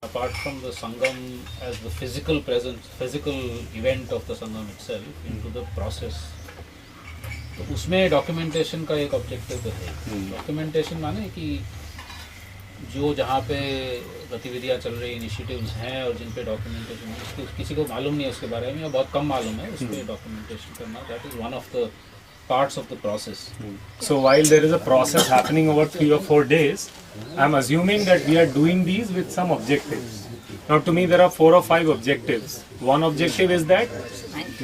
Apart from the Sangam as the physical presence, physical event of the Sangam itself, into the process, तो उसमें documentation का एक objective तो है. Documentation माने कि जो जहाँ पे गतिविधियाँ चल रही, इनिशिएटिव्स हैं और जिन पे डॉक्यूमेंटेशन है, किसी को मालूम नहीं है उसके बारे में या बहुत कम मालूम है, उस पर डॉक्यूमेंटेशन करना, that is one of the parts of the process. So while there is a process happening over 3 or 4 days, I'm assuming that we are doing these with some objectives. Now to me there are 4 or 5 objectives. One objective is that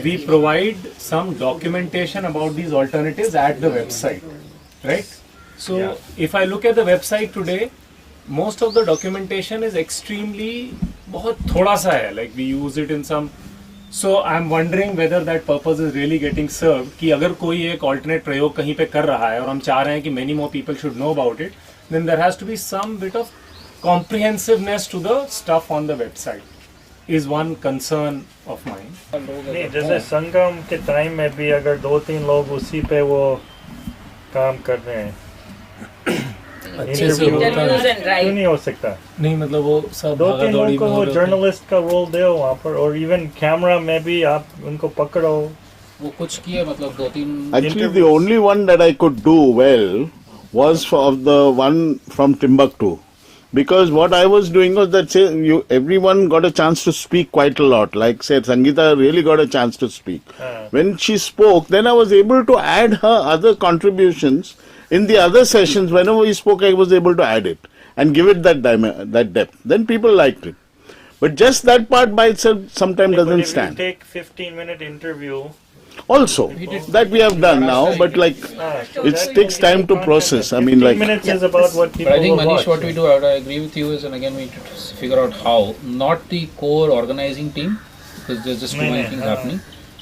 we provide some documentation about these alternatives at the website, right? So if I look at the website today, most of the documentation is extremely बहुत थोड़ा सा है, like we use it in some. So I'm wondering whether that purpose is really getting served. कि अगर कोई एक alternate प्रयोग कहीं पे कर रहा है और हम चाह रहे हैं कि many more people should know about it, then there has to be some bit of comprehensiveness to the stuff on the website. Is one concern of mine. नहीं, जैसे संगम के टाइम में भी अगर 2-3 लोग उसी पे वो काम कर रहे हैं, अच्छे से होता है, क्यों नहीं हो सकता? नहीं मतलब वो सब 2-3 लोगों को वो जर्नलिस्ट का रोल दो वहाँ पर, और इवन कैमरा में भी आप उनको पकड़ो. वो कुछ किए मतलब 2-3. Actually, the only one that I could do well was for the one from Timbuktu, because what I was doing was that everyone got a chance to speak quite a lot. Like said, Sangeeta really got a chance to speak. When she spoke, then I was able to add her other contributions. In the other sessions, whenever we spoke, I was able to add it and give it that depth. Then people liked it. But just that part by itself sometimes doesn't stand. Take 15-minute interview. Also, that we have done now, but like it takes time to process. I mean, like 15 minutes is about what people But I think will Manish, watch. what we do, I agree with you, is, and again we need to figure out how. Not the core organizing team, because there's just too many things happening.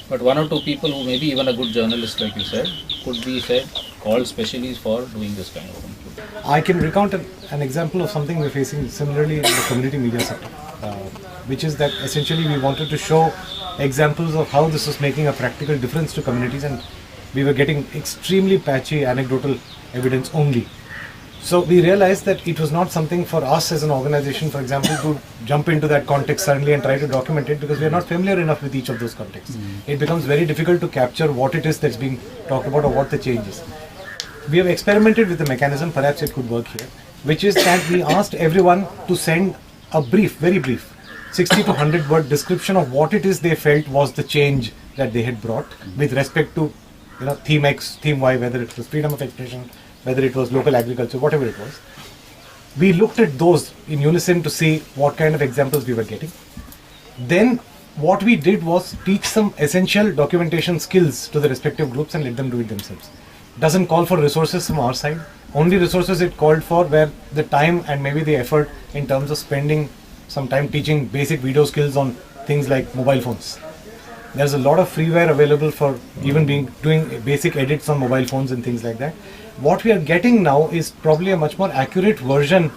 But 1 or 2 people who maybe even a good journalist, like you said, could be called specially for doing this kind of thing. I can recount an example of something we're facing similarly in the community media sector, which is that essentially we wanted to show examples of how this was making a practical difference to communities, and we were getting extremely patchy anecdotal evidence only. So we realized that it was not something for us as an organization, for example, to jump into that context suddenly and try to document it, because we are not familiar enough with each of those contexts. It becomes very difficult to capture what it is that's being talked about or what the change is. We have experimented with the mechanism, perhaps it could work here, which is that we asked everyone to send a brief, very brief, 60 to 100 word description of what it is they felt was the change that they had brought with respect to, theme X, theme Y, whether it was freedom of expression, whether it was local agriculture, whatever it was. We looked at those in unison to see what kind of examples we were getting. Then what we did was teach some essential documentation skills to the respective groups and let them do it themselves. Doesn't call for resources from our side. Only resources it called for were the time and maybe the effort in terms of spending some time teaching basic video skills on things like mobile phones. There's a lot of freeware available for even doing basic edits on mobile phones and things like that. What we are getting now is probably a much more accurate version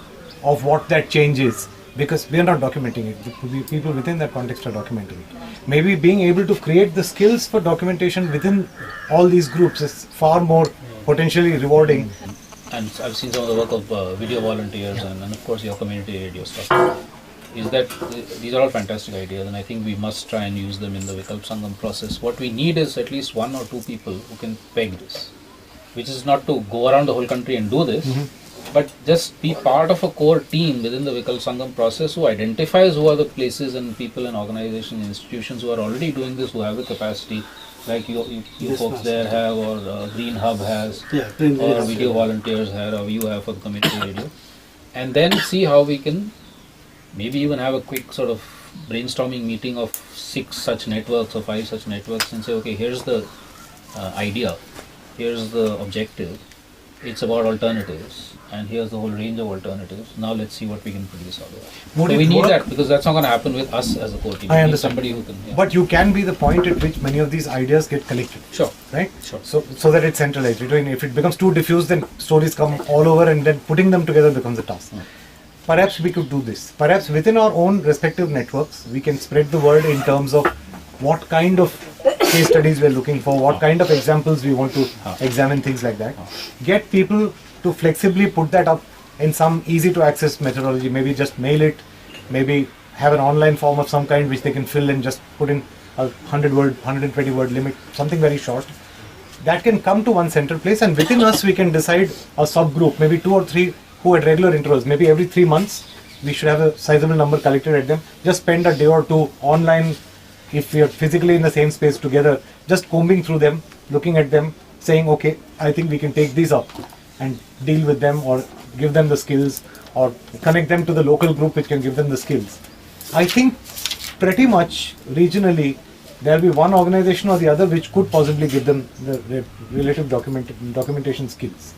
of what that change is, because we are not documenting it. The people within that context are documenting it. Maybe being able to create the skills for documentation within all these groups is far more potentially rewarding. And I've seen some of the work of video volunteers and of course your community radio stuff. Is that these are all fantastic ideas, and I think we must try and use them in the Vikalp Sangam process. What we need is at least 1 or 2 people who can peg this, which is not to go around the whole country and do this, but just be part of a core team within the Vikalp Sangam process who identifies who are the places and people and organizations and institutions who are already doing this, who have the capacity, like you folks there have, or Green Hub has, or video volunteers have, or you have for the community radio, and then see how we can maybe even have a quick sort of brainstorming meeting of 6 such networks or 5 such networks and say, okay, here's the idea, here's the objective, it's about alternatives, and here's the whole range of alternatives. Now let's see what we can produce out of that. So we need that, because that's not going to happen with us as a core team. I We need understand. somebody who can. Yeah. But you can be the point at which many of these ideas get collected. Sure. Right? Sure. So that it's centralized. If it becomes too diffuse, then stories come all over, and then putting them together becomes a task. Perhaps we could do this. Perhaps within our own respective networks, we can spread the word in terms of what kind of case studies we're looking for, what kind of examples we want to examine, things like that. Get people to flexibly put that up in some easy to access methodology, maybe just mail it, maybe have an online form of some kind which they can fill and just put in a 100-word, 120-word limit, something very short. That can come to one central place, and within us we can decide a subgroup, maybe 2 or 3 who at regular intervals, maybe every 3 months, we should have a sizable number collected at them. Just spend a day or two online, if we are physically in the same space together, just combing through them, looking at them, saying, okay, I think we can take these up and deal with them, or give them the skills, or connect them to the local group which can give them the skills. I think pretty much regionally there will be one organization or the other which could possibly give them the relative documentation skills.